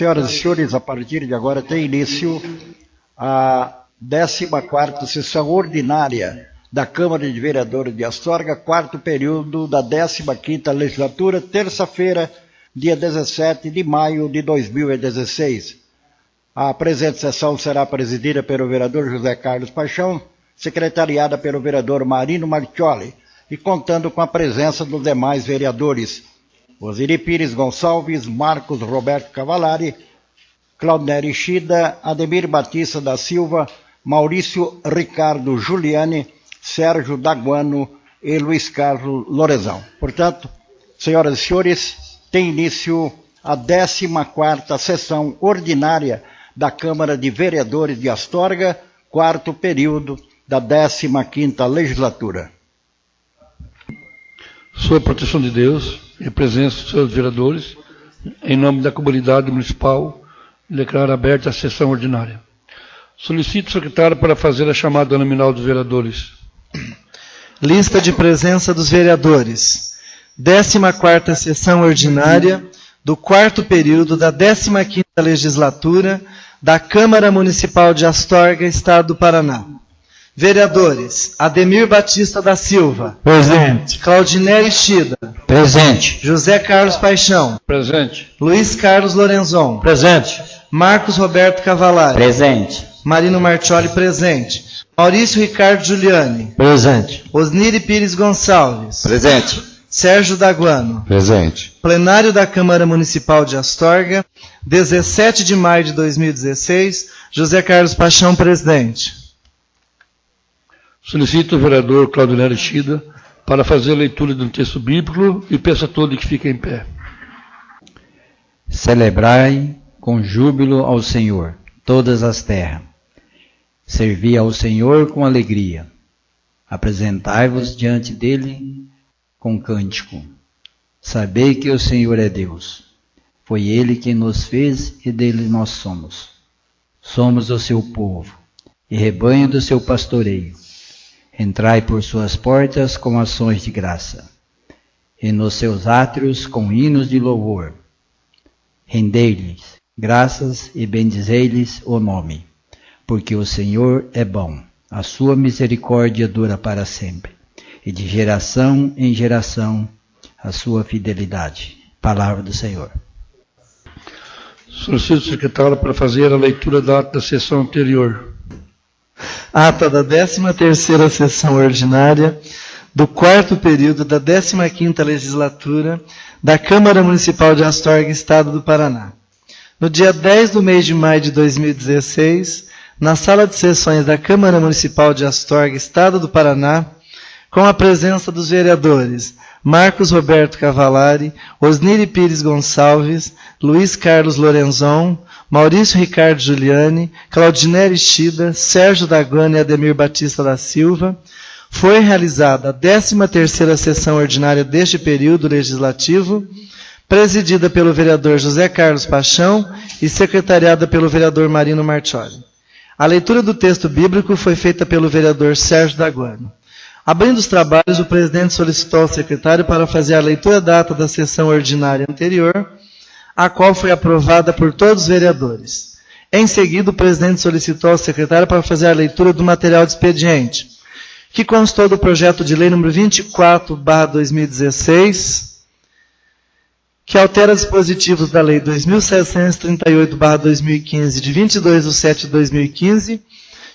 Senhoras e senhores, a partir de agora tem início a 14ª sessão ordinária da Câmara de Vereadores de Astorga, quarto período da 15ª legislatura, terça-feira, dia 17 de maio de 2016. A presente sessão será presidida pelo vereador José Carlos Paixão, secretariada pelo vereador Marino Marchioli, e contando com a presença dos demais vereadores: Osiri Pires Gonçalves, Marcos Roberto Cavalari, Claudinei Chida, Ademir Batista da Silva, Maurício Ricardo Giuliani, Sérgio Daguano e Luiz Carlos Lorenzão. Portanto, senhoras e senhores, tem início a 14ª sessão ordinária da Câmara de Vereadores de Astorga, quarto período da 15ª legislatura. Sob a proteção de Deus e a presença dos seus vereadores, em nome da comunidade municipal, declaro aberta a sessão ordinária. Solicito o secretário para fazer a chamada nominal dos vereadores. Lista de presença dos vereadores. 14ª sessão ordinária do quarto período da 15ª legislatura da Câmara Municipal de Astorga, Estado do Paraná. Vereadores: Ademir Batista da Silva. Presente. Claudinei Chida. Presente. José Carlos Paixão. Presente. Luiz Carlos Lorenzon. Presente. Marcos Roberto Cavalari. Presente. Marino Marchioli presente. Maurício Ricardo Giuliani. Presente. Osniri Pires Gonçalves. Presente. Sérgio Daguano. Presente. Plenário da Câmara Municipal de Astorga, 17 de maio de 2016, José Carlos Paixão, presidente. Solicito o vereador Claudinei Chida para fazer a leitura do texto bíblico e peço a todos que fiquem em pé. Celebrai com júbilo ao Senhor todas as terras. Servi ao Senhor com alegria. Apresentai-vos diante dele com cântico. Sabei que o Senhor é Deus. Foi ele quem nos fez e dele nós somos. Somos o seu povo e rebanho do seu pastoreio. Entrai por suas portas com ações de graça, e nos seus átrios com hinos de louvor. Rendei-lhes graças e bendizei-lhes o nome, porque o Senhor é bom, a sua misericórdia dura para sempre, e de geração em geração a sua fidelidade. Palavra do Senhor. Solicito o secretário para fazer a leitura da ata da sessão anterior. Ata da 13ª sessão ordinária do quarto período da 15ª legislatura da Câmara Municipal de Astorga, Estado do Paraná. No dia 10 do mês de maio de 2016, na sala de sessões da Câmara Municipal de Astorga, Estado do Paraná, com a presença dos vereadores Marcos Roberto Cavalari, Osniri Pires Gonçalves, Luiz Carlos Lorenzon, Maurício Ricardo Giuliani, Claudinei Chida, Sérgio Daguano e Ademir Batista da Silva, foi realizada a 13ª sessão ordinária deste período legislativo, presidida pelo vereador José Carlos Paixão e secretariada pelo vereador Marino Marchioli. A leitura do texto bíblico foi feita pelo vereador Sérgio Daguano. Abrindo os trabalhos, o presidente solicitou ao secretário para fazer a leitura da ata da sessão ordinária anterior, a qual foi aprovada por todos os vereadores. Em seguida, o presidente solicitou ao secretário para fazer a leitura do material de expediente, que constou do projeto de lei número 24/2016, que altera dispositivos da lei 2738/2015, de 22/7/2015,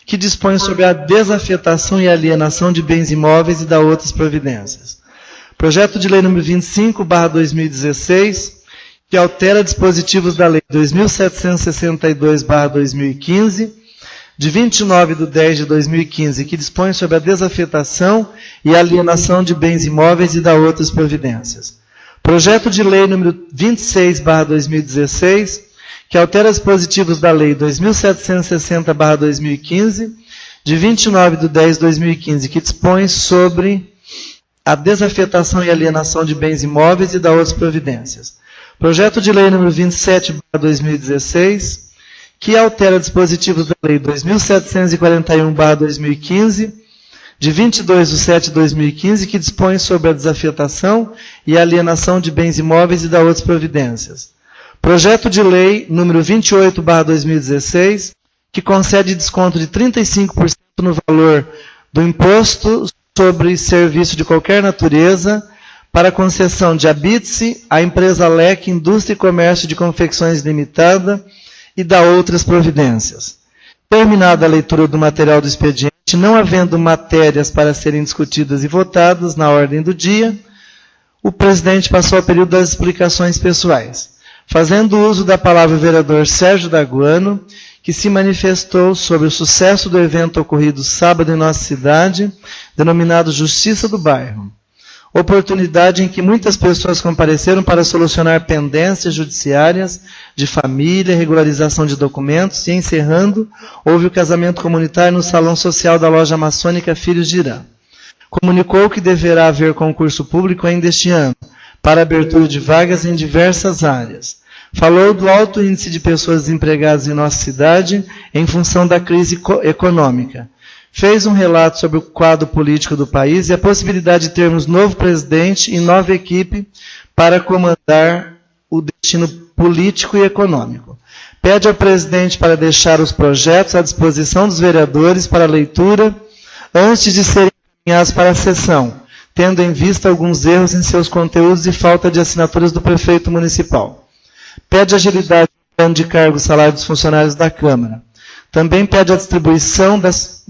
que dispõe sobre a desafetação e alienação de bens imóveis e da outras providências. Projeto de lei número 25/2016, que altera dispositivos da lei 2762/2015, de 29/10/2015, que dispõe sobre a desafetação e alienação de bens imóveis e da outras providências. Projeto de lei número 26/2016, que altera dispositivos da lei 2760/2015, de 29/10/2015, que dispõe sobre a desafetação e alienação de bens imóveis e da outras providências. Projeto de lei número 27/2016, que altera dispositivos da lei 2741/2015, de 22/7/2015, que dispõe sobre a desafetação e alienação de bens imóveis e da outras providências. Projeto de lei número 28/2016, que concede desconto de 35% no valor do imposto sobre serviço de qualquer natureza para concessão de habite-se à empresa LEC Indústria e Comércio de Confecções Limitada e da outras providências. Terminada a leitura do material do expediente, não havendo matérias para serem discutidas e votadas na ordem do dia, o presidente passou ao período das explicações pessoais, fazendo uso da palavra o vereador Sérgio Daguano, que se manifestou sobre o sucesso do evento ocorrido sábado em nossa cidade, denominado Justiça do Bairro. Oportunidade em que muitas pessoas compareceram para solucionar pendências judiciárias de família, regularização de documentos e, encerrando, houve o casamento comunitário no Salão Social da Loja Maçônica Filhos de Irã. Comunicou que deverá haver concurso público ainda este ano, para abertura de vagas em diversas áreas. Falou do alto índice de pessoas desempregadas em nossa cidade em função da crise econômica. Fez um relato sobre o quadro político do país e a possibilidade de termos novo presidente e nova equipe para comandar o destino político e econômico. Pede ao presidente para deixar os projetos à disposição dos vereadores para leitura antes de serem encaminhados para a sessão, tendo em vista alguns erros em seus conteúdos e falta de assinaturas do prefeito municipal. Pede agilidade no plano de cargos e salário dos funcionários da Câmara. Também pede a distribuição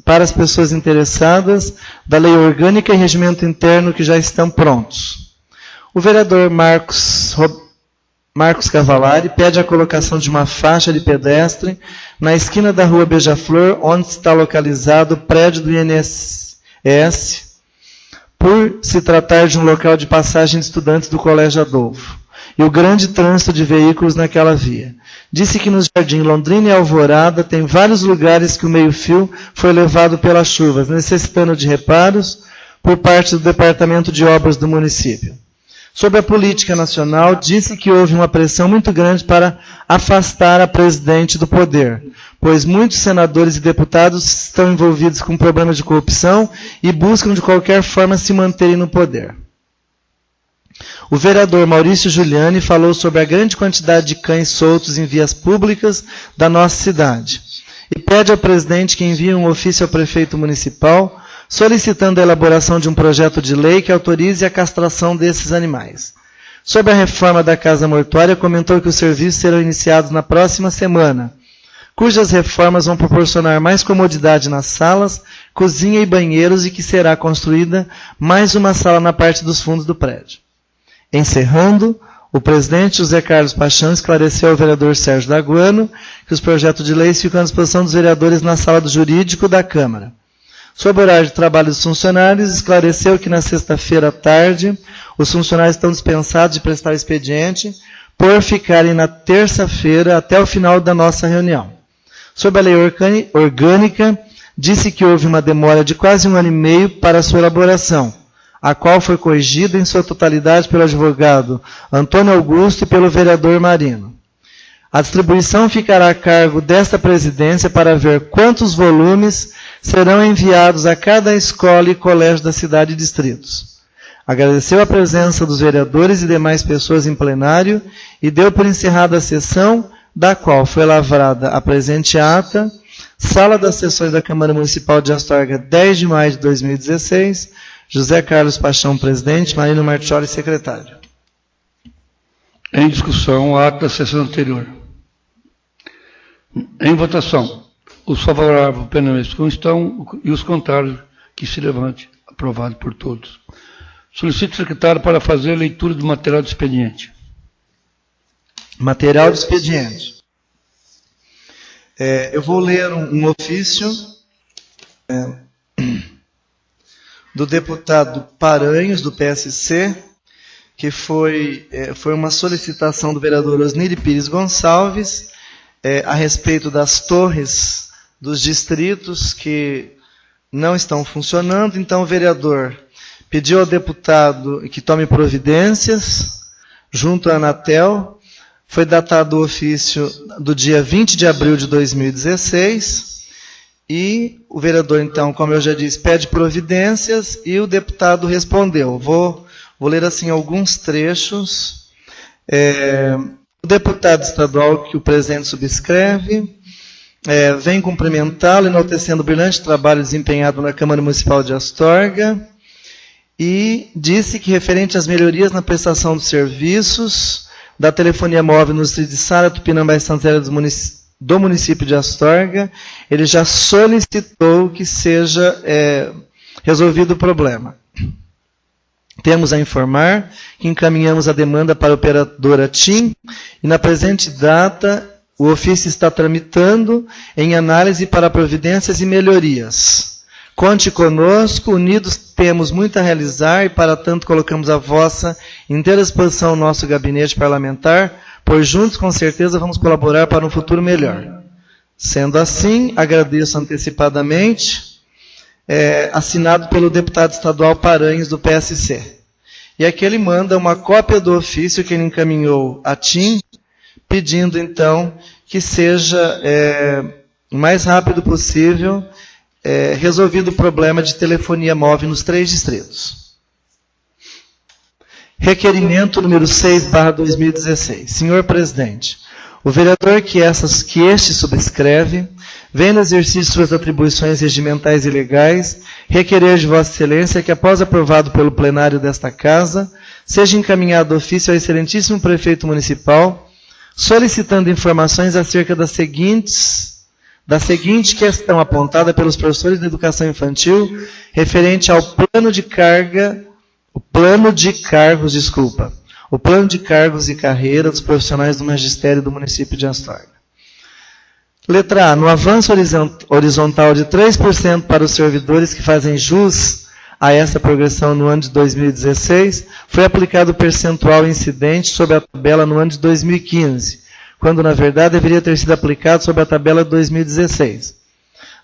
para as pessoas interessadas da lei orgânica e regimento interno que já estão prontos. O vereador Marcos Cavalari pede a colocação de uma faixa de pedestre na esquina da rua Beija-Flor, onde está localizado o prédio do INSS, por se tratar de um local de passagem de estudantes do Colégio Adolfo, e o grande trânsito de veículos naquela via. Disse que no Jardim Londrina e Alvorada tem vários lugares que o meio-fio foi levado pelas chuvas, necessitando de reparos por parte do Departamento de Obras do município. Sobre a política nacional, disse que houve uma pressão muito grande para afastar a presidente do poder, pois muitos senadores e deputados estão envolvidos com problemas de corrupção e buscam de qualquer forma se manterem no poder. O vereador Maurício Giuliani falou sobre a grande quantidade de cães soltos em vias públicas da nossa cidade e pede ao presidente que envie um ofício ao prefeito municipal solicitando a elaboração de um projeto de lei que autorize a castração desses animais. Sobre a reforma da casa mortuária, comentou que os serviços serão iniciados na próxima semana, cujas reformas vão proporcionar mais comodidade nas salas, cozinha e banheiros e que será construída mais uma sala na parte dos fundos do prédio. Encerrando, o presidente José Carlos Paixão esclareceu ao vereador Sérgio Daguano que os projetos de lei ficam à disposição dos vereadores na sala do jurídico da Câmara. Sobre o horário de trabalho dos funcionários, esclareceu que na sexta-feira à tarde os funcionários estão dispensados de prestar o expediente por ficarem na terça-feira até o final da nossa reunião. Sobre a lei orgânica, disse que houve uma demora de quase 1 ano e meio para a sua elaboração, a qual foi corrigida em sua totalidade pelo advogado Antônio Augusto e pelo vereador Marino. A distribuição ficará a cargo desta presidência para ver quantos volumes serão enviados a cada escola e colégio da cidade e distritos. Agradeceu a presença dos vereadores e demais pessoas em plenário e deu por encerrada a sessão, da qual foi lavrada a presente ata, Sala das Sessões da Câmara Municipal de Astorga, 10 de maio de 2016, José Carlos Paixão, presidente, Marino Martioli, secretário. Em discussão, o ato da sessão anterior. Em votação, os favoráveis permanecem como estão e os contrários que se levante. Aprovado por todos. Solicito o secretário para fazer a leitura do material do expediente. Material do expediente. Eu vou ler um ofício do deputado Paranhos, do PSC, que foi uma solicitação do vereador Osniri Pires Gonçalves a respeito das torres dos distritos que não estão funcionando. Então, o vereador pediu ao deputado que tome providências junto à Anatel. Foi datado o ofício do dia 20 de abril de 2016 e o vereador, então, como eu já disse, pede providências e o deputado respondeu. Vou ler assim alguns trechos. O O deputado estadual que o presente subscreve vem cumprimentá-lo, enaltecendo o brilhante trabalho desempenhado na Câmara Municipal de Astorga, e disse que, referente às melhorias na prestação dos serviços da telefonia móvel no distrito de Sara, Tupinambá e Santa Zélia do município de Astorga, ele já solicitou que seja resolvido o problema. Temos a informar que encaminhamos a demanda para a operadora TIM e, na presente data, o ofício está tramitando em análise para providências e melhorias. Conte conosco, unidos temos muito a realizar e, para tanto, colocamos a vossa inteira disposição no nosso gabinete parlamentar, pois juntos, com certeza, vamos colaborar para um futuro melhor. Sendo assim, agradeço antecipadamente, assinado pelo deputado estadual Paranhos, do PSC. E aqui ele manda uma cópia do ofício que ele encaminhou à TIM, pedindo, então, que seja o mais rápido possível resolvido o problema de telefonia móvel nos 3 distritos. Requerimento número 6/2016. Senhor presidente, o vereador que este subscreve, vem no exercício de suas atribuições regimentais e legais, requerer de Vossa Excelência que, após aprovado pelo plenário desta Casa, seja encaminhado ofício ao excelentíssimo prefeito municipal, solicitando informações acerca da seguinte questão apontada pelos professores de educação infantil, referente ao plano de cargos e carreira dos profissionais do magistério do município de Astorga. Letra A. No avanço horizontal de 3% para os servidores que fazem jus a essa progressão no ano de 2016, foi aplicado o percentual incidente sobre a tabela no ano de 2015, quando, na verdade, deveria ter sido aplicado sobre a tabela de 2016.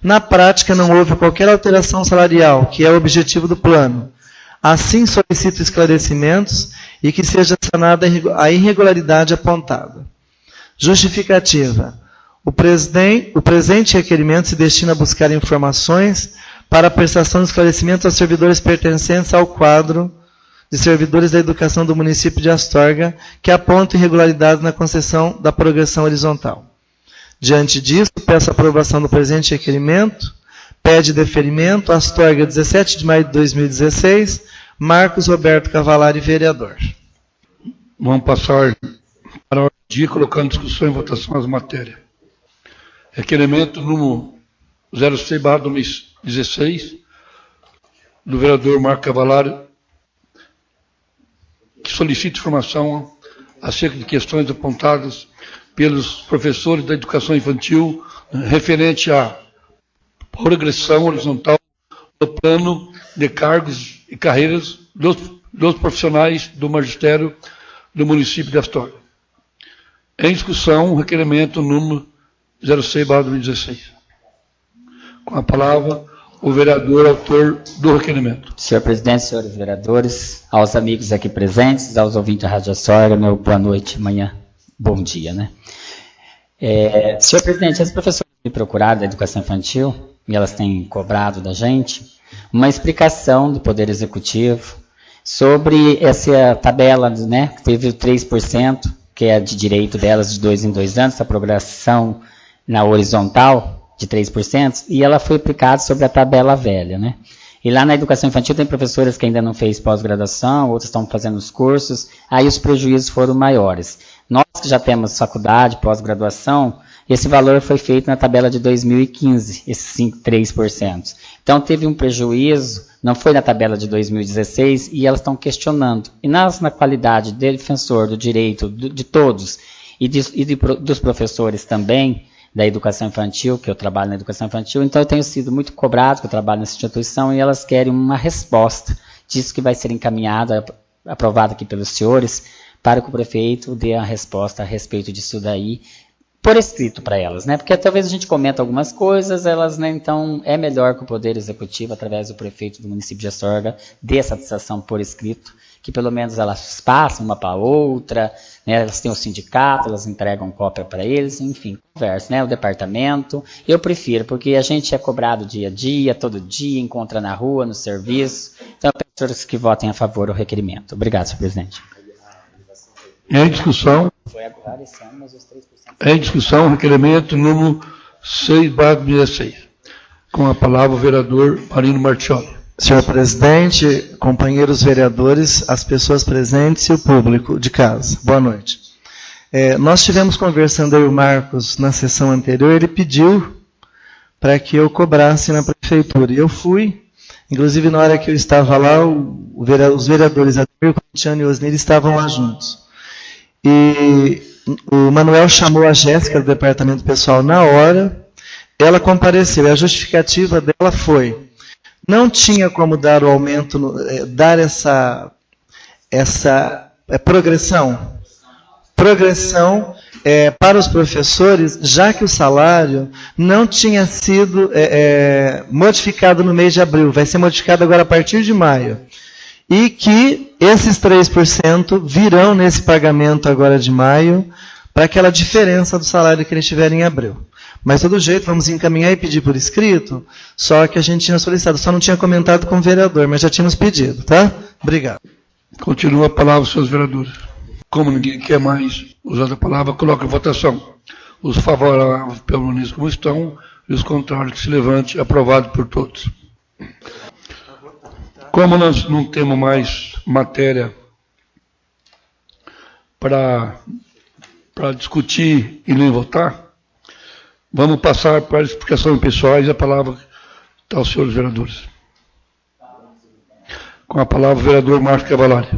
Na prática, não houve qualquer alteração salarial, que é o objetivo do plano. Assim, solicito esclarecimentos e que seja sanada a irregularidade apontada. Justificativa. O presente requerimento se destina a buscar informações para a prestação de esclarecimento aos servidores pertencentes ao quadro de servidores da educação do município de Astorga, que apontam irregularidades na concessão da progressão horizontal. Diante disso, peço a aprovação do presente requerimento. Pede deferimento, Astorga, 17 de maio de 2016, Marcos Roberto Cavalari, vereador. Vamos passar para a ordem do dia, colocando em discussão e votação as matérias. Requerimento número 06/2016, do vereador Marcos Cavalari, que solicita informação acerca de questões apontadas pelos professores da educação infantil referente à progressão horizontal do plano de cargos e carreiras dos profissionais do magistério do município de Astorga. Em discussão, o requerimento número 06/2016. Com a palavra, o vereador autor do requerimento. Senhor presidente, senhores vereadores, aos amigos aqui presentes, aos ouvintes da Rádio Astorga, meu boa noite, manhã, bom dia, né? Senhor presidente, as professoras me procuraram da educação infantil, e elas têm cobrado da gente, uma explicação do Poder Executivo sobre essa tabela, né, que teve o 3%, que é de direito delas de 2 em 2 anos, essa progressão na horizontal de 3%, e ela foi aplicada sobre a tabela velha, né? E lá na educação infantil tem professoras que ainda não fez pós-graduação, outras estão fazendo os cursos, aí os prejuízos foram maiores. Nós que já temos faculdade, pós-graduação, esse valor foi feito na tabela de 2015, esses 3%. Então teve um prejuízo, não foi na tabela de 2016, e elas estão questionando. E nós, na qualidade de defensor do direito de todos, e dos professores também, da educação infantil, que eu trabalho na educação infantil, então eu tenho sido muito cobrado, que eu trabalho nessa instituição, e elas querem uma resposta disso que vai ser encaminhada, aprovada aqui pelos senhores, para que o prefeito dê a resposta a respeito disso daí, por escrito para elas, né? Porque talvez a gente comenta algumas coisas, elas, né? Então é melhor que o Poder Executivo, através do prefeito do município de Astorga, dê essa satisfação por escrito, que pelo menos elas passam uma para a outra, né? Elas têm o sindicato, elas entregam cópia para eles, enfim, conversa, né? O departamento, eu prefiro, porque a gente é cobrado dia a dia, todo dia, encontra na rua, no serviço, então pessoas que votem a favor do requerimento. Obrigado, senhor presidente. Em discussão. Foi agora esse ano, mas os 3%. Em discussão, requerimento número 6/66. Com a palavra o vereador Marino Martioli. Senhor presidente, companheiros vereadores, as pessoas presentes e o público de casa, boa noite. Nós estivemos conversando aí o Marcos na sessão anterior, ele pediu para que eu cobrasse na prefeitura. E eu fui, inclusive na hora que eu estava lá, os vereadores Ademir, Corintiano e Osnir estavam lá juntos. E o Manuel chamou a Jéssica do departamento pessoal na hora, ela compareceu, e a justificativa dela foi: não tinha como dar o aumento, dar essa progressão para os professores, já que o salário não tinha sido modificado no mês de abril, vai ser modificado agora a partir de maio. E que esses 3% virão nesse pagamento agora de maio, para aquela diferença do salário que eles tiverem em abril. Mas, de todo jeito, vamos encaminhar e pedir por escrito, só que a gente tinha solicitado, só não tinha comentado com o vereador, mas já tínhamos pedido, tá? Obrigado. Continua a palavra, senhores vereadores. Como ninguém quer mais usar a palavra, coloca em votação. Os favoráveis permaneçam como estão, e os contrários que se levante, aprovado por todos. Como nós não temos mais matéria para discutir e nem votar, vamos passar para a explicação pessoais e a palavra está aos senhores vereadores. Com a palavra o vereador Marcos Cavallari.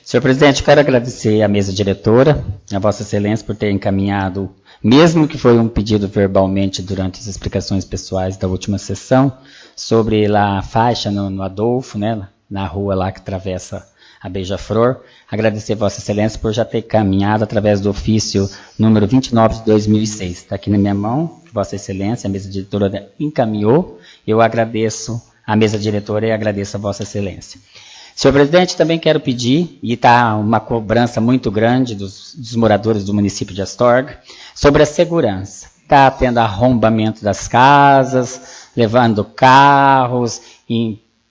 Senhor presidente, quero agradecer à mesa diretora, a Vossa Excelência, por ter encaminhado, mesmo que foi um pedido verbalmente durante as explicações pessoais da última sessão, sobre lá a faixa no Adolfo, né, na rua lá que atravessa a Beija-Flor. Agradecer a Vossa Excelência por já ter caminhado através do ofício número 29 de 2006. Está aqui na minha mão, Vossa Excelência, a mesa diretora encaminhou. Eu agradeço a mesa diretora e agradeço a Vossa Excelência. Senhor presidente, também quero pedir, e está uma cobrança muito grande dos moradores do município de Astorga, sobre a segurança. Está tendo arrombamento das casas, levando carros,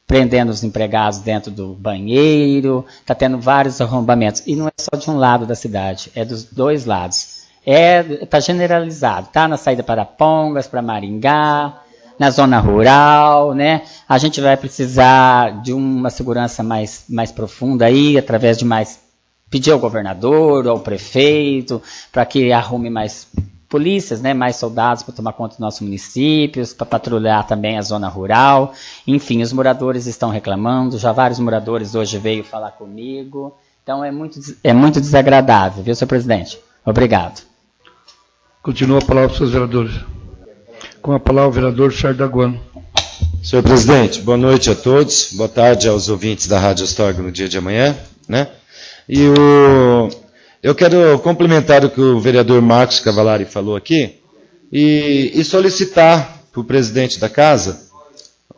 prendendo os empregados dentro do banheiro, está tendo vários arrombamentos. E não é só de um lado da cidade, é dos dois lados. Está generalizado, está na saída para Pongas, para Maringá, na zona rural, né? A gente vai precisar de uma segurança mais profunda aí, através de pedir ao governador, ao prefeito, para que arrume mais polícias, né, mais soldados para tomar conta dos nossos municípios, para patrulhar também a zona rural. Enfim, os moradores estão reclamando, já vários moradores hoje veio falar comigo. Então é muito desagradável, viu, senhor presidente? Obrigado. Continua a palavra para os vereadores. Com a palavra o vereador Sardaguano. Senhor presidente, boa noite a todos, boa tarde aos ouvintes da Rádio Astorga no dia de amanhã, né? E eu quero complementar o que o vereador Marcos Cavallari falou aqui e solicitar para o presidente da casa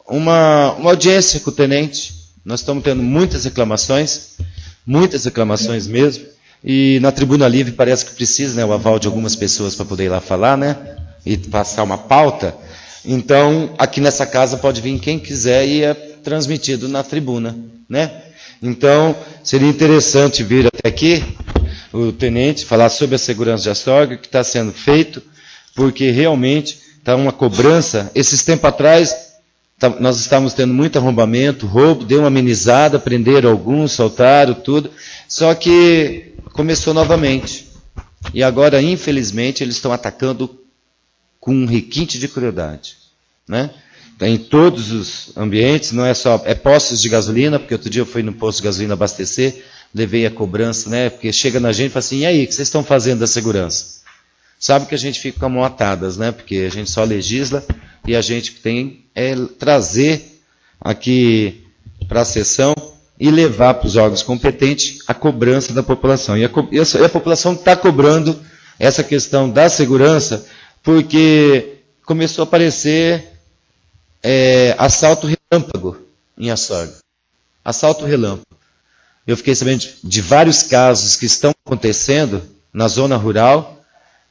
uma audiência com o tenente. Nós estamos tendo muitas reclamações mesmo, e na tribuna livre parece que precisa, né, o aval de algumas pessoas para poder ir lá falar, né, e passar uma pauta. Então, aqui nessa casa pode vir quem quiser e é transmitido na tribuna, né? Então, seria interessante vir até aqui o tenente falar sobre a segurança de Astorga, que está sendo feito, porque realmente está uma cobrança. Esses tempos atrás, nós estávamos tendo muito arrombamento, roubo, deu uma amenizada, prenderam alguns, soltaram tudo, só que começou novamente. E agora, infelizmente, eles estão atacando com um requinte de crueldade, né? Em todos os ambientes, não é só, postos de gasolina, porque outro dia eu fui no posto de gasolina abastecer, levei a cobrança, né? Porque chega na gente e fala assim, e aí, o que vocês estão fazendo da segurança? Sabe que a gente fica com a mão atadas, né? Porque a gente só legisla e a gente tem trazer aqui para a sessão e levar para os órgãos competentes a cobrança da população. E a população está cobrando essa questão da segurança, porque começou a aparecer assalto relâmpago em Astorga. Assalto relâmpago. Eu fiquei sabendo de vários casos que estão acontecendo na zona rural,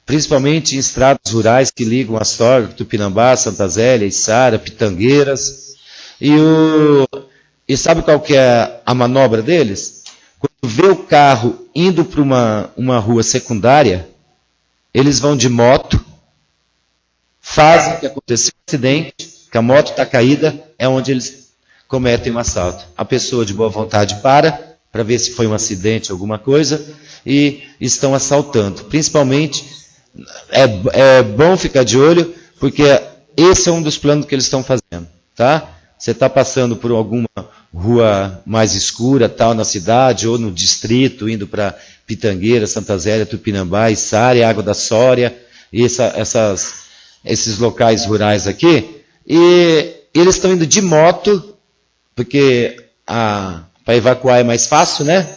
principalmente em estradas rurais que ligam Astorga, Tupinambá, Santa Zélia, Içara, Pitangueiras. E sabe qual que é a manobra deles? Quando vê o carro indo para uma rua secundária, eles vão de moto, fazem que aconteceu um acidente, que a moto está caída, é onde eles cometem um assalto. A pessoa de boa vontade para ver se foi um acidente, alguma coisa, e estão assaltando. Principalmente, é bom ficar de olho, porque esse é um dos planos que eles estão fazendo, tá? Você está passando por alguma rua mais escura, tal, na cidade, ou no distrito, indo para Pitangueira, Santa Zélia, Tupinambá, Içara, Água da Sória, e esses locais rurais aqui, e eles estão indo de moto, porque para evacuar é mais fácil, né?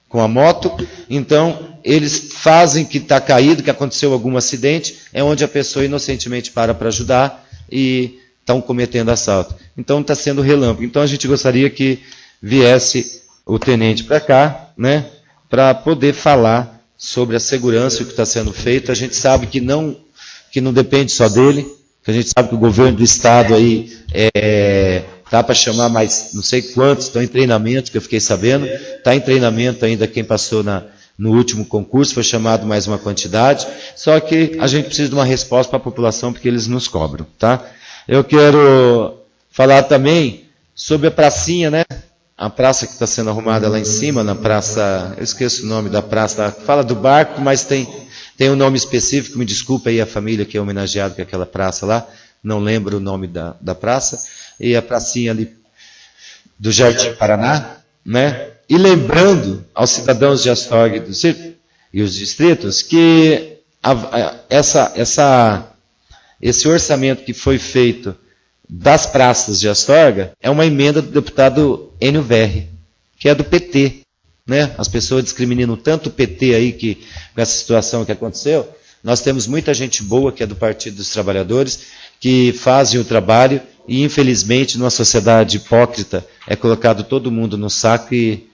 Com a moto. Então, eles fazem que está caído, que aconteceu algum acidente, é onde a pessoa inocentemente para ajudar e estão cometendo assalto. Então, está sendo relâmpago. Então, a gente gostaria que viesse o tenente para cá, né? Para poder falar sobre a segurança e o que está sendo feito. A gente sabe que não depende só dele, que a gente sabe que o governo do estado aí está para chamar mais não sei quantos, estão em treinamento, que eu fiquei sabendo, está em treinamento ainda quem passou no último concurso, foi chamado mais uma quantidade, só que a gente precisa de uma resposta para a população, porque eles nos cobram, tá? Eu quero falar também sobre a pracinha, né? A praça que está sendo arrumada lá em cima, na praça, eu esqueço o nome da praça, fala do barco, mas tem um nome específico, me desculpa aí a família que é homenageada com aquela praça lá, não lembro o nome da praça, e a pracinha ali do Jardim Paraná, né? E lembrando aos cidadãos de Astorga e os distritos que esse orçamento que foi feito das praças de Astorga é uma emenda do deputado Enio Verri, que é do PT, né? As pessoas discriminam tanto o PT aí com essa situação que aconteceu. Nós temos muita gente boa que é do Partido dos Trabalhadores, que fazem o trabalho e, infelizmente, numa sociedade hipócrita, é colocado todo mundo no saco e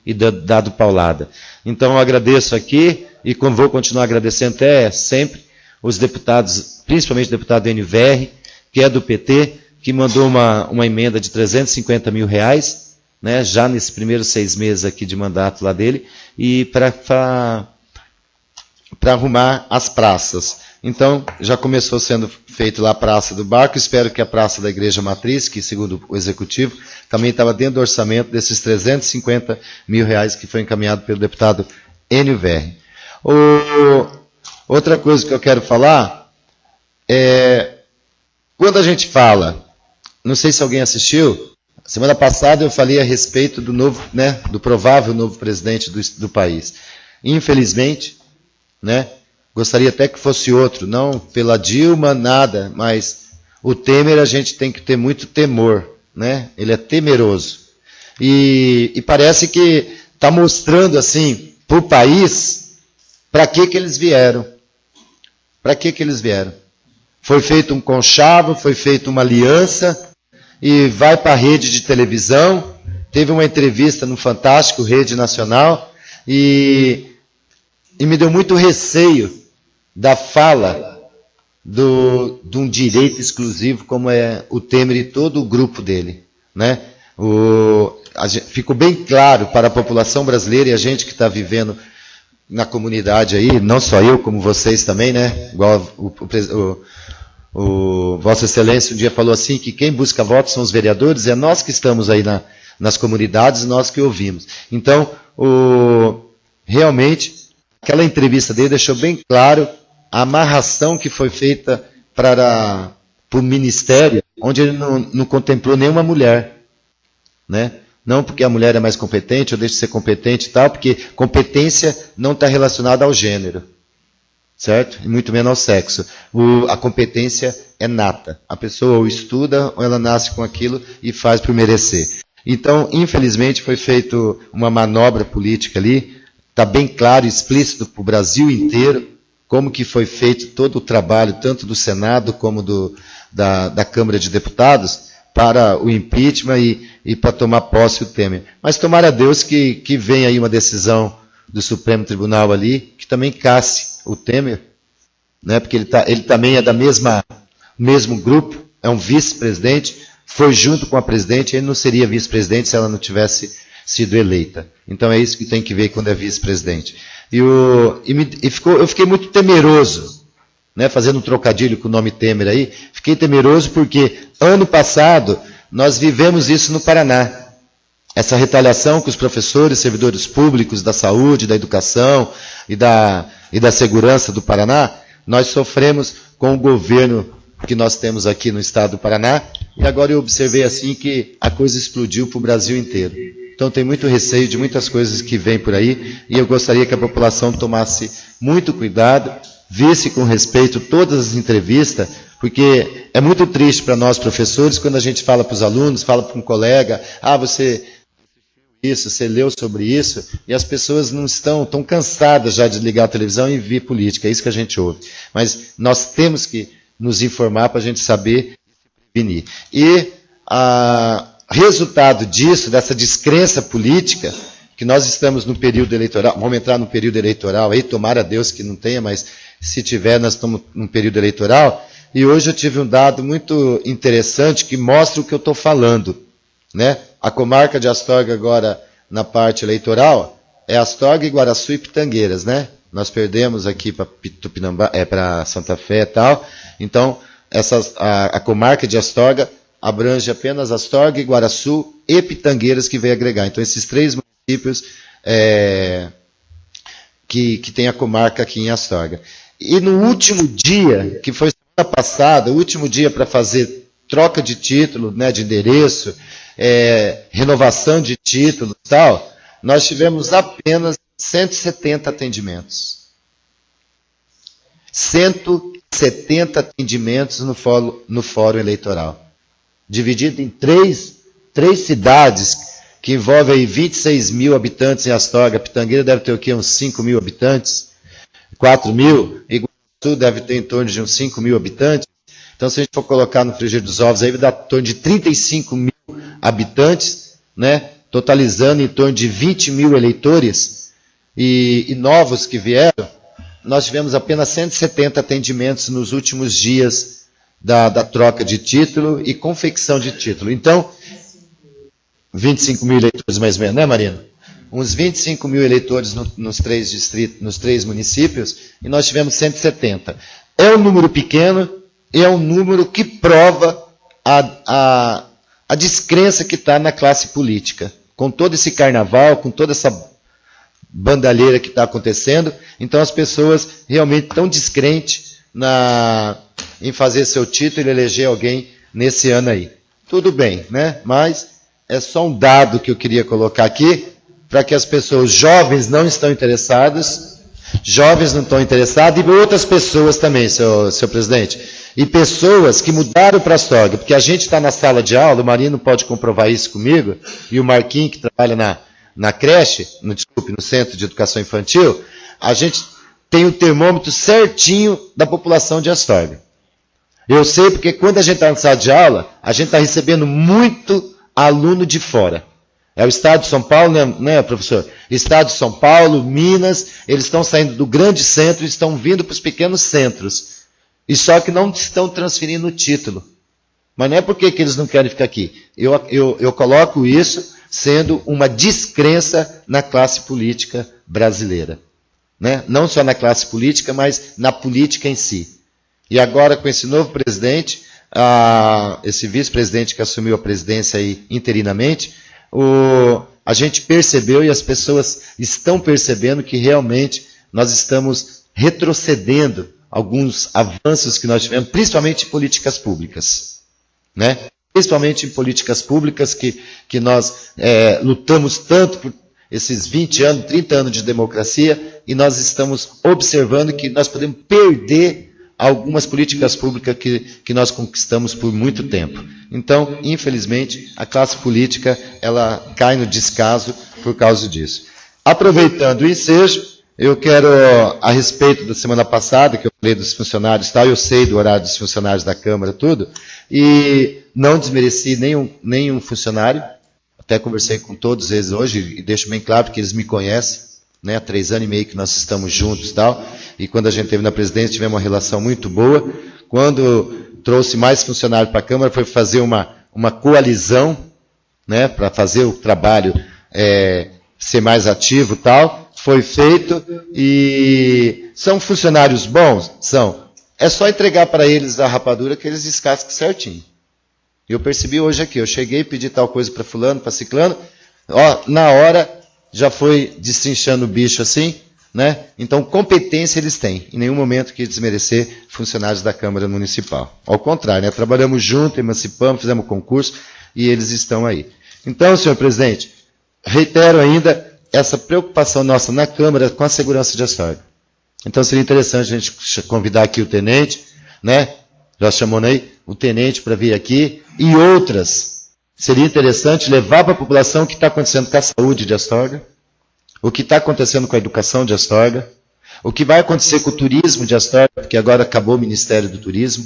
dado paulada. Então, eu agradeço aqui e vou continuar agradecendo até sempre os deputados, principalmente o deputado Enio Verri, que é do PT, que mandou uma emenda de R$350 mil, né, já nesses primeiros 6 meses aqui de mandato lá dele, e para arrumar as praças. Então, já começou sendo feito lá a Praça do Barco, espero que a Praça da Igreja Matriz, que segundo o Executivo, também estava dentro do orçamento desses R$350 mil que foi encaminhado pelo deputado Enio Verri. Outra coisa que eu quero falar é, quando a gente fala, não sei se alguém assistiu, semana passada eu falei a respeito do novo, né, do provável novo presidente do país. Infelizmente, né, gostaria até que fosse outro, não pela Dilma, nada, mas o Temer a gente tem que ter muito temor, né? Ele é temeroso. E parece que está mostrando assim para o país para que eles vieram. Para que eles vieram? Foi feito um conchavo, foi feita uma aliança e vai para a rede de televisão. Teve uma entrevista no Fantástico, Rede Nacional, e me deu muito receio da fala de um direito exclusivo como é o Temer e todo o grupo dele, né? Ficou bem claro para a população brasileira e a gente que está vivendo na comunidade aí, não só eu, como vocês também, né? Igual o Vossa Excelência um dia falou assim, que quem busca votos são os vereadores, é nós que estamos aí nas comunidades, nós que ouvimos. Então, realmente, aquela entrevista dele deixou bem claro a amarração que foi feita para o ministério, onde ele não contemplou nenhuma mulher, né? Não porque a mulher é mais competente ou deixa de ser competente e tal, porque competência não está relacionada ao gênero, certo? E muito menos ao sexo. A competência é nata. A pessoa ou estuda ou ela nasce com aquilo e faz por merecer. Então, infelizmente, foi feita uma manobra política ali, está bem claro e explícito para o Brasil inteiro, como que foi feito todo o trabalho, tanto do Senado como da Câmara de Deputados, para o impeachment e para tomar posse o Temer. Mas tomara a Deus que venha aí uma decisão do Supremo Tribunal ali, que também casse o Temer, né? Porque ele também é da mesmo grupo, é um vice-presidente, foi junto com a presidente, ele não seria vice-presidente se ela não tivesse sido eleita. Então é isso que tem que ver quando é vice-presidente. Eu fiquei muito temeroso, né, fazendo um trocadilho com o nome Temer aí, fiquei temeroso porque ano passado nós vivemos isso no Paraná. Essa retaliação com os professores, servidores públicos da saúde, da educação e da segurança do Paraná, nós sofremos com o governo que nós temos aqui no estado do Paraná, e agora eu observei assim que a coisa explodiu para o Brasil inteiro. Então tem muito receio de muitas coisas que vêm por aí, e eu gostaria que a população tomasse muito cuidado, visse com respeito todas as entrevistas, porque é muito triste para nós professores quando a gente fala para os alunos, fala para um colega, você leu sobre isso, e as pessoas não estão cansadas já de ligar a televisão e ver política, é isso que a gente ouve. Mas nós temos que nos informar para a gente saber prevenir. E resultado disso, dessa descrença política, que nós estamos no período eleitoral, vamos entrar no período eleitoral aí, tomara a Deus que não tenha, mas se tiver, nós estamos num período eleitoral, e hoje eu tive um dado muito interessante que mostra o que eu estou falando, né? A comarca de Astorga agora, na parte eleitoral, é Astorga, Iguaraçu e Pitangueiras, né? Nós perdemos aqui para Tupinambá, para Santa Fé e tal. Então, a comarca de Astorga abrange apenas Astorga, Iguaraçu e Pitangueiras que veio agregar. Então, esses 3 municípios que tem a comarca aqui em Astorga. E no último dia, que foi semana passada, o último dia para fazer troca de título, né, de endereço, renovação de título e tal, nós tivemos apenas 170 atendimentos. 170 atendimentos no fórum eleitoral. Dividido em três cidades que envolvem aí 26 mil habitantes em Astorga. Pitangueira deve ter o quê? Uns 5 mil habitantes? 4 mil? Iguaraçu deve ter em torno de uns 5 mil habitantes. Então, se a gente for colocar no frigir dos ovos, aí vai dar em torno de 35 mil habitantes, né? Totalizando em torno de 20 mil eleitores e novos que vieram. Nós tivemos apenas 170 atendimentos nos últimos dias da troca de título e confecção de título. Então, 25 mil eleitores mais ou menos, né, Marina? Uns 25 mil eleitores nos 3 distritos, nos 3 municípios, e nós tivemos 170. É um número pequeno, é um número que prova a descrença que está na classe política. Com todo esse carnaval, com toda essa bandalheira que está acontecendo, então as pessoas realmente estão descrentes em fazer seu título e eleger alguém nesse ano aí. Tudo bem, né? Mas é só um dado que eu queria colocar aqui, para que as pessoas jovens não estão interessadas, e outras pessoas também, seu presidente, e pessoas que mudaram para Astorga, porque a gente está na sala de aula, o Marino pode comprovar isso comigo, e o Marquinhos, que trabalha na creche, no Centro de Educação Infantil, a gente tem o termômetro certinho da população de Astorga. Eu sei porque quando a gente está na sala de aula, a gente está recebendo muito aluno de fora. É o Estado de São Paulo, né, professor? Estado de São Paulo, Minas, eles estão saindo do grande centro e estão vindo para os pequenos centros. E só que não estão transferindo o título. Mas não é porque que eles não querem ficar aqui. Eu coloco isso sendo uma descrença na classe política brasileira. Né? Não só na classe política, mas na política em si. E agora, com esse novo presidente, esse vice-presidente que assumiu a presidência aí interinamente, a gente percebeu e as pessoas estão percebendo que realmente nós estamos retrocedendo alguns avanços que nós tivemos, principalmente em políticas públicas. Né? Principalmente em políticas públicas que nós lutamos tanto por esses 20 anos, 30 anos de democracia, e nós estamos observando que nós podemos perder algumas políticas públicas que nós conquistamos por muito tempo. Então, infelizmente, a classe política ela cai no descaso por causa disso. Aproveitando o ensejo, eu quero, a respeito da semana passada, que eu falei dos funcionários e tal, eu sei do horário dos funcionários da Câmara, tudo, e não desmereci nenhum funcionário, até conversei com todos eles hoje, e deixo bem claro que eles me conhecem, né, há 3 anos e meio que nós estamos juntos e tal, e quando a gente esteve na presidência tivemos uma relação muito boa. Quando trouxe mais funcionários para a Câmara foi fazer uma coalizão, né, para fazer o trabalho ser mais ativo e tal. Foi feito e são funcionários bons? São. É só entregar para eles a rapadura que eles descascam certinho. Eu percebi hoje aqui, eu cheguei, pedi tal coisa para fulano, para ciclano, na hora já foi destrinchando o bicho assim, né? Então competência eles têm, em nenhum momento que desmerecer funcionários da Câmara Municipal. Ao contrário, né? Trabalhamos junto, emancipamos, fizemos concurso e eles estão aí. Então, senhor presidente, reitero ainda essa preocupação nossa na Câmara com a segurança de Astorga. Então seria interessante a gente convidar aqui o tenente, né? Já chamando aí o tenente para vir aqui, e outras. Seria interessante levar para a população o que está acontecendo com a saúde de Astorga, o que está acontecendo com a educação de Astorga, o que vai acontecer com o turismo de Astorga, porque agora acabou o Ministério do Turismo,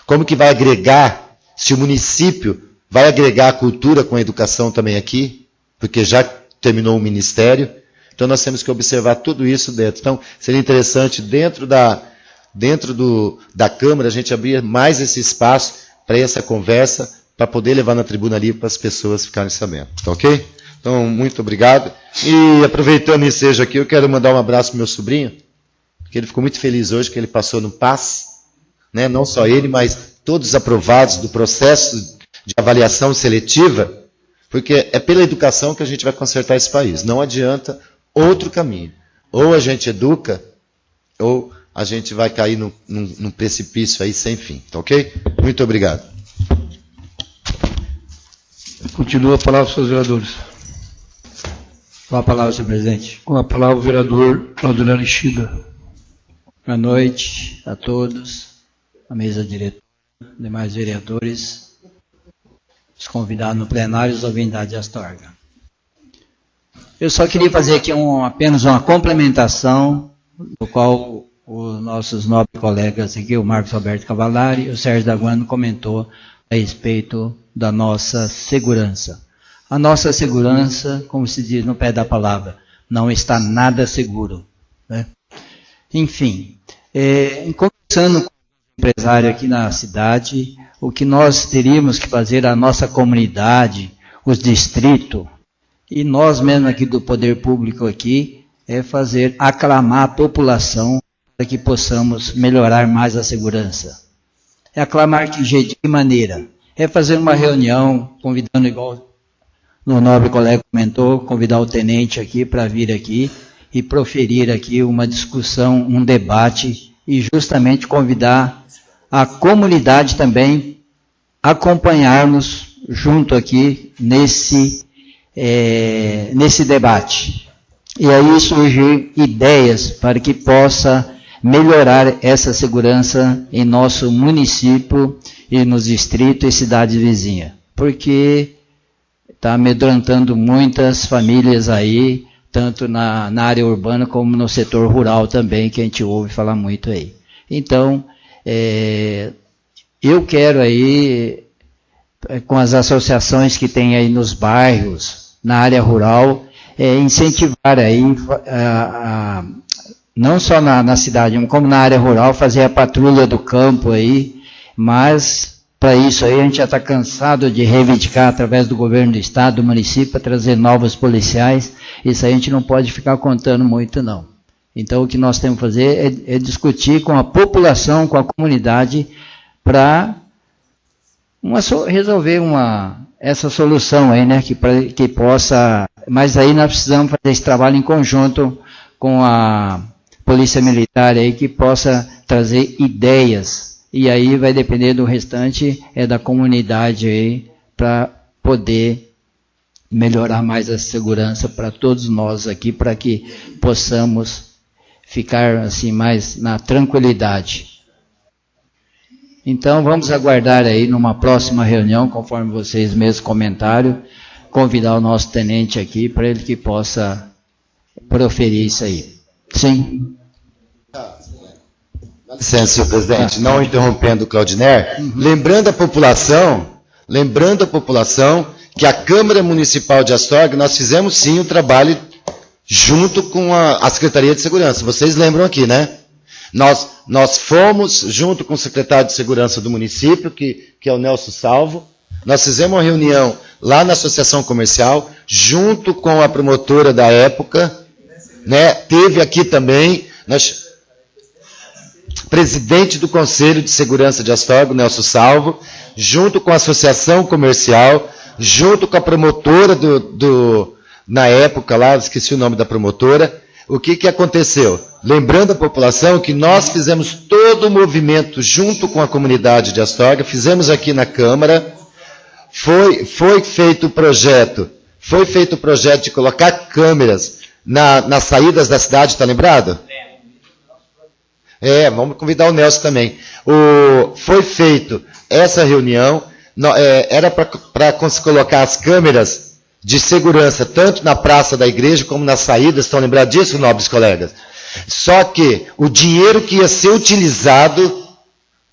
como que vai agregar, se o município vai agregar a cultura com a educação também aqui, porque já terminou o Ministério, então nós temos que observar tudo isso dentro. Então seria interessante dentro da Câmara a gente abrir mais esse espaço para essa conversa, para poder levar na tribuna ali para as pessoas ficarem sabendo. Tá ok? Então, muito obrigado. E aproveitando o ensejo aqui, eu quero mandar um abraço para o meu sobrinho, que ele ficou muito feliz hoje, que ele passou no PAS, né? Não só ele, mas todos aprovados do processo de avaliação seletiva, porque é pela educação que a gente vai consertar esse país. Não adianta outro caminho. Ou a gente educa, ou a gente vai cair num precipício aí sem fim. Tá ok? Muito obrigado. Continua a palavra aos seus vereadores. Com a palavra, senhor presidente. Com a palavra o vereador Claudinei Ishida. Boa noite a todos, a mesa diretora, demais vereadores, os convidados no plenário e os ouvintes de Astorga. Eu só queria fazer aqui apenas uma complementação, do qual os nossos nobres colegas aqui, o Marcos Alberto Cavalari e o Sérgio Daguano comentou a respeito da nossa segurança. A nossa segurança, como se diz no pé da palavra, não está nada seguro, né? Enfim, conversando com o empresário aqui na cidade, o que nós teríamos que fazer, a nossa comunidade, os distritos, e nós mesmos aqui do poder público aqui, é aclamar a população para que possamos melhorar mais a segurança. É aclamar de que maneira? É fazer uma reunião, convidando, igual o nobre colega comentou, convidar o tenente aqui para vir aqui e proferir aqui uma discussão, um debate, e justamente convidar a comunidade também a acompanhar-nos junto aqui nesse debate. E aí surgir ideias para que possa melhorar essa segurança em nosso município e nos distritos e cidades vizinhas. Porque está amedrontando muitas famílias aí, tanto na área urbana como no setor rural também, que a gente ouve falar muito aí. Então, eu quero aí, com as associações que tem aí nos bairros, na área rural, incentivar aí, não só na cidade, como na área rural, fazer a patrulha do campo aí, mas para isso aí a gente já está cansado de reivindicar através do governo do estado, do município, para trazer novos policiais. Isso aí a gente não pode ficar contando muito não. Então o que nós temos que fazer é discutir com a população, com a comunidade, para resolver essa solução aí, né, que possa, mas aí nós precisamos fazer esse trabalho em conjunto com a Polícia Militar aí, que possa trazer ideias, e aí vai depender do restante, da comunidade aí, para poder melhorar mais a segurança para todos nós aqui, para que possamos ficar assim mais na tranquilidade. Então vamos aguardar aí numa próxima reunião, conforme vocês mesmos comentaram, convidar o nosso tenente aqui para ele que possa proferir isso aí. Sim. Dá licença, senhor presidente, não interrompendo o Claudiner, lembrando a população que a Câmara Municipal de Astorga, nós fizemos sim o trabalho junto com a Secretaria de Segurança. Vocês lembram aqui, né? Nós fomos, junto com o secretário de Segurança do município, que é o Nelson Salvo, Nós fizemos uma reunião lá na Associação Comercial, junto com a promotora da época, né? Teve aqui também, presidente do Conselho de Segurança de Astorga, Nelson Salvo, junto com a Associação Comercial, junto com a promotora na época lá, esqueci o nome da promotora. O que aconteceu? Lembrando a população que nós fizemos todo o movimento junto com a comunidade de Astorga, fizemos aqui na Câmara, foi feito o projeto de colocar câmeras nas saídas da cidade, está lembrado? Vamos convidar o Nelson também. Foi feito essa reunião, era para colocar as câmeras de segurança, tanto na praça da igreja como nas saídas, estão lembrados disso, nobres colegas? Só que o dinheiro que ia ser utilizado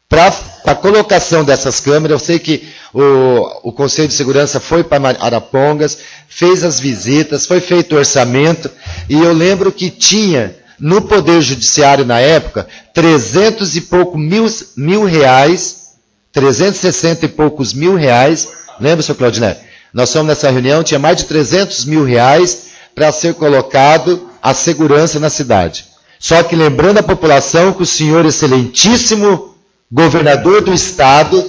para a colocação dessas câmeras, eu sei que o Conselho de Segurança foi para Arapongas, fez as visitas, foi feito o orçamento, e eu lembro que tinha no Poder Judiciário na época 300 e pouco mil reais, 360 e poucos mil reais, lembra, senhor Claudinei? Nós fomos nessa reunião, tinha mais de 300 mil reais para ser colocado a segurança na cidade. Só que lembrando a população que o senhor excelentíssimo governador do estado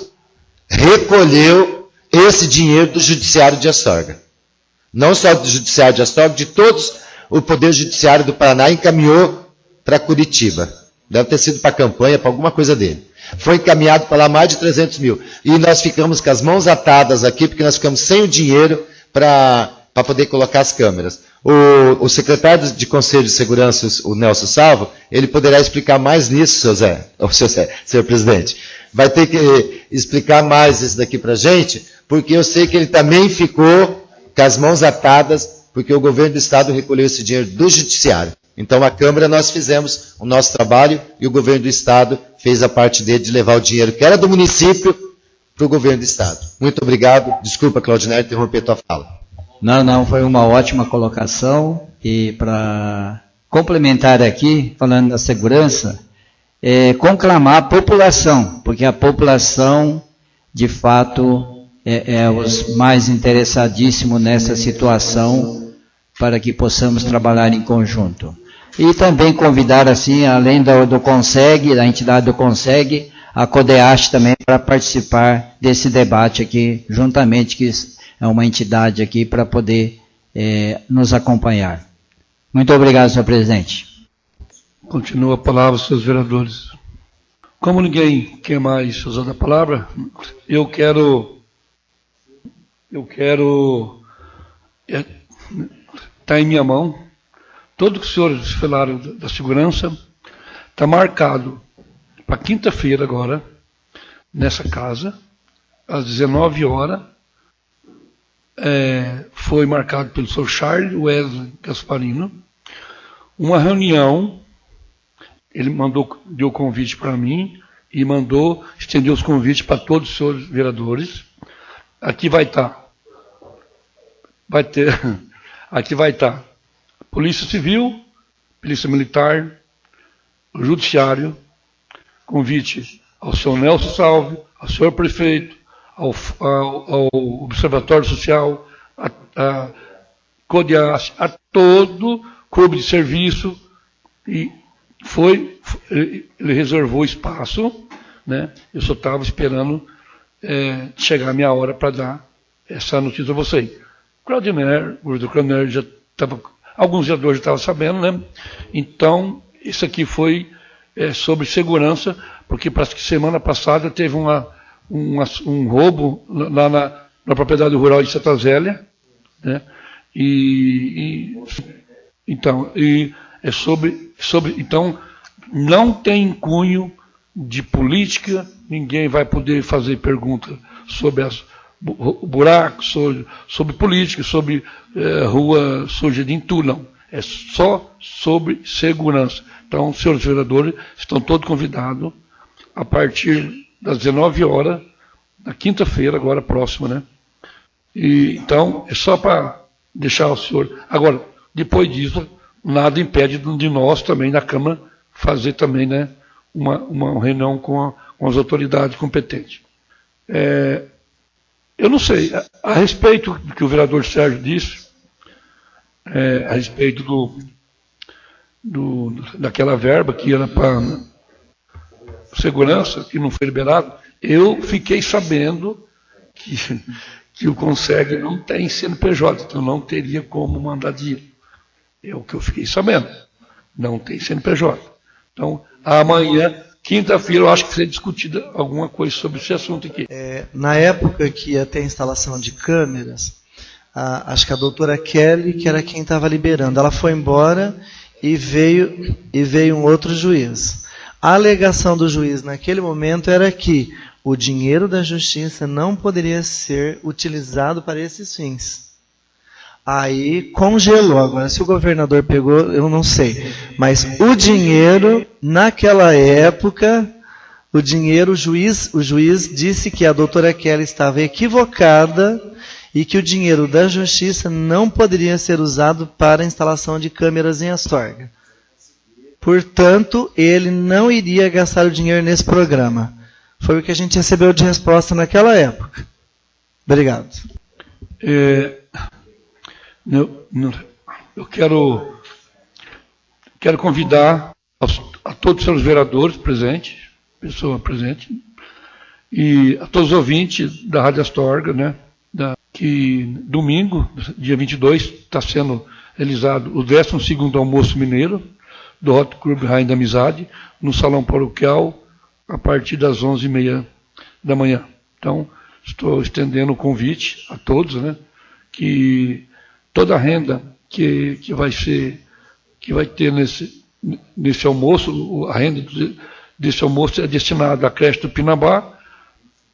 recolheu esse dinheiro do Judiciário de Astorga. Não só do Judiciário de Astorga, de todos o Poder Judiciário do Paraná, encaminhou para Curitiba. Deve ter sido para a campanha, para alguma coisa dele. Foi encaminhado para lá mais de 300 mil. E nós ficamos com as mãos atadas aqui, porque nós ficamos sem o dinheiro para poder colocar as câmeras. O secretário de Conselho de Segurança, o Nelson Salvo, ele poderá explicar mais nisso, senhor presidente. Vai ter que explicar mais isso daqui para a gente, porque eu sei que ele também ficou com as mãos atadas, porque o governo do estado recolheu esse dinheiro do judiciário. Então, a Câmara, nós fizemos o nosso trabalho e o governo do estado fez a parte dele de levar o dinheiro que era do município para o governo do estado. Muito obrigado. Desculpa, Claudinei, interromper a tua fala. Não, foi uma ótima colocação. E para complementar aqui, falando da segurança, conclamar a população, porque a população, de fato, é os mais interessadíssimos nessa situação para que possamos trabalhar em conjunto. E também convidar, assim, além do CONSEG, da entidade do CONSEG, a CODEASH também para participar desse debate aqui, juntamente, que é uma entidade aqui para poder nos acompanhar. Muito obrigado, senhor presidente. Continua a palavra, seus vereadores. Como ninguém quer mais usar a palavra, eu quero está em minha mão, tudo que os senhores falaram da segurança está marcado para quinta-feira agora, nessa casa, às 19 horas, foi marcado pelo senhor Charles Wesley Gasparino, uma reunião, ele deu o convite para mim, e estendeu os convites para todos os senhores vereadores. Aqui vai estar Polícia Civil, Polícia Militar, Judiciário, convite ao senhor Nelson Salve, ao senhor prefeito, ao Observatório Social, a CODEASH, a todo clube de serviço, e ele reservou espaço, né? Eu só estava esperando chegar a minha hora para dar essa notícia a vocês. O Claudinei já estava, alguns vereadores já estavam sabendo, né? Então, isso aqui foi sobre segurança, porque parece que semana passada teve um roubo lá na propriedade rural de Santa Zélia, né? Então, não tem cunho de política, ninguém vai poder fazer pergunta sobre buracos, sobre política, sobre rua suja de entulho, não. É só sobre segurança. Então, senhores vereadores, estão todos convidados a partir das 19 horas, na quinta-feira, agora próxima, né? Então, é só para deixar o senhor... Agora, depois disso, nada impede de nós também, na Câmara, fazer também, né, uma reunião com as autoridades competentes. Eu não sei, a respeito do que o vereador Sérgio disse, a respeito daquela verba que era para segurança, que não foi liberado, eu fiquei sabendo que o Conseg não tem CNPJ, então não teria como mandar dinheiro. É o que eu fiquei sabendo. Não tem CNPJ. Então, amanhã, quinta-feira, eu acho que será discutida alguma coisa sobre esse assunto aqui. Na época que ia ter a instalação de câmeras, acho que a doutora Kelly, que era quem estava liberando, ela foi embora e veio um outro juiz. A alegação do juiz naquele momento era que o dinheiro da justiça não poderia ser utilizado para esses fins. Aí congelou. Agora, se o governador pegou, eu não sei. Mas o dinheiro, naquela época, o juiz disse que a doutora Kelly estava equivocada e que o dinheiro da justiça não poderia ser usado para a instalação de câmeras em Astorga. Portanto, ele não iria gastar o dinheiro nesse programa. Foi o que a gente recebeu de resposta naquela época. Obrigado. Eu quero convidar a todos os seus vereadores presentes, pessoa presente, e a todos os ouvintes da Rádio Astorga, né, que domingo, dia 22, está sendo realizado o 12º Almoço Mineiro do Hot Club Rainha da Amizade, no Salão Paroquial, a partir das 11h30 da manhã. Então, estou estendendo o convite a todos, né, que toda a renda que vai ter nesse almoço, a renda desse almoço é destinada à creche do Pinambá,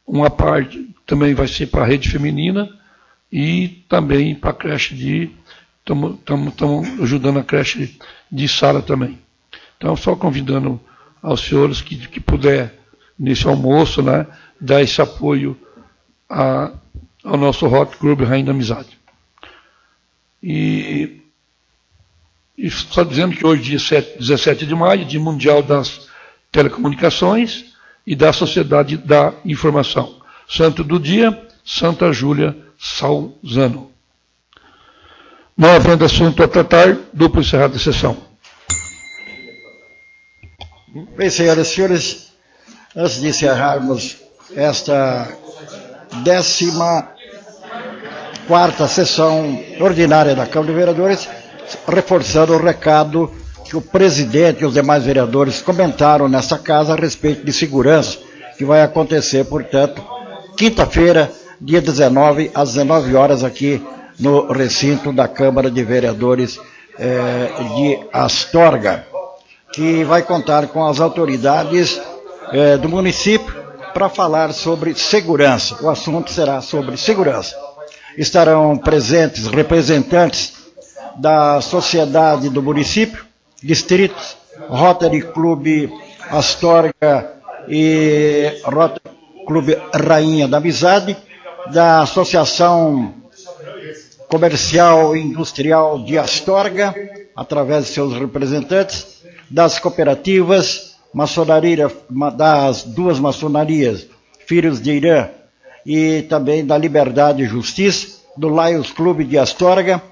uma parte também vai ser para a rede feminina e também para a creche estamos ajudando a creche de Sara também. Então, só convidando aos senhores que puder, nesse almoço, né, dar esse apoio ao nosso Hot Club Rainha da Amizade. E só dizendo que hoje, dia 17 de maio, Dia Mundial das Telecomunicações e da Sociedade da Informação. Santo do dia, Santa Júlia Salzano. Não havendo assunto a tratar, duplo encerrada a sessão. Bem, senhoras e senhores, antes de encerrarmos esta 14ª sessão ordinária da Câmara de Vereadores, reforçando o recado que o presidente e os demais vereadores comentaram nesta casa a respeito de segurança, que vai acontecer, portanto, quinta-feira, dia 19, às 19 horas, aqui no recinto da Câmara de Vereadores de Astorga, que vai contar com as autoridades do município para falar sobre segurança. O assunto será sobre segurança. Estarão presentes representantes da sociedade do município, distritos, Rotary Clube Astorga e Rotary Clube Rainha da Amizade, da Associação Comercial e Industrial de Astorga, através de seus representantes, das cooperativas, maçonaria, das duas maçonarias, Filhos de Irã, e também da Liberdade e Justiça, do Lions Clube de Astorga,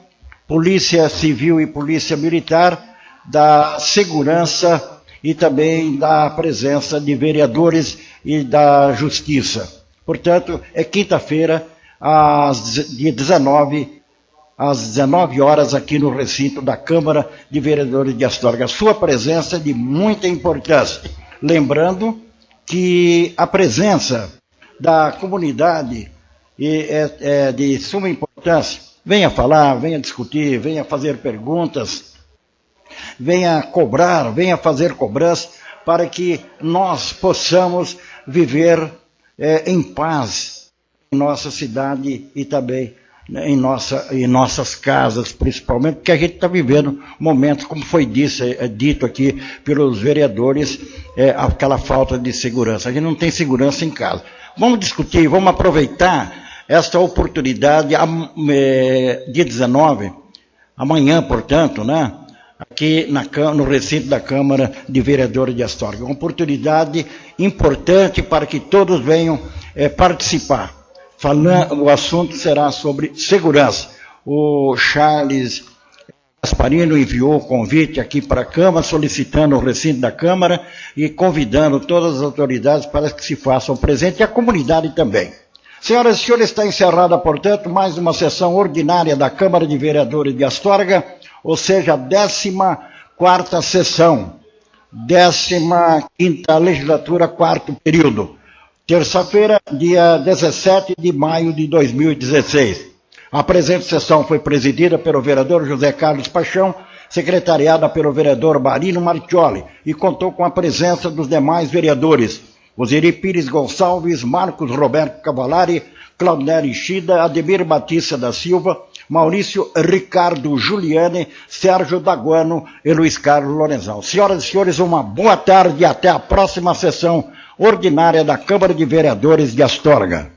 Polícia Civil e Polícia Militar, da Segurança e também da presença de vereadores e da Justiça. Portanto, é quinta-feira, dia 19, às 19 horas, aqui no recinto da Câmara de Vereadores de Astorga. A sua presença é de muita importância. Lembrando que a presença da comunidade é de suma importância. Venha falar, venha discutir, venha fazer perguntas, venha cobrar, venha fazer cobrança, para que nós possamos viver em paz em nossa cidade e também em nossas casas, principalmente, porque a gente está vivendo momentos, como foi dito aqui pelos vereadores, aquela falta de segurança. A gente não tem segurança em casa. Vamos discutir, vamos aproveitar esta oportunidade, dia 19, amanhã, portanto, né, aqui no recinto da Câmara de Vereadores de Astorga. Uma oportunidade importante para que todos venham participar. o assunto será sobre segurança. O Charles Gasparino enviou o convite aqui para a Câmara, solicitando o recinto da Câmara e convidando todas as autoridades para que se façam presentes, e a comunidade também. Senhoras e senhores, está encerrada, portanto, mais uma sessão ordinária da Câmara de Vereadores de Astorga, ou seja, a 14ª sessão, 15ª legislatura, 4º período. Terça-feira, dia 17 de maio de 2016. A presente sessão foi presidida pelo vereador José Carlos Paixão, secretariada pelo vereador Marino Martioli, e contou com a presença dos demais vereadores: Osiri Pires Gonçalves, Marcos Roberto Cavalari, Claudinei Ishida, Ademir Batista da Silva, Maurício Ricardo Giuliani, Sérgio Daguano e Luiz Carlos Lorenzão. Senhoras e senhores, uma boa tarde e até a próxima sessão ordinária da Câmara de Vereadores de Astorga.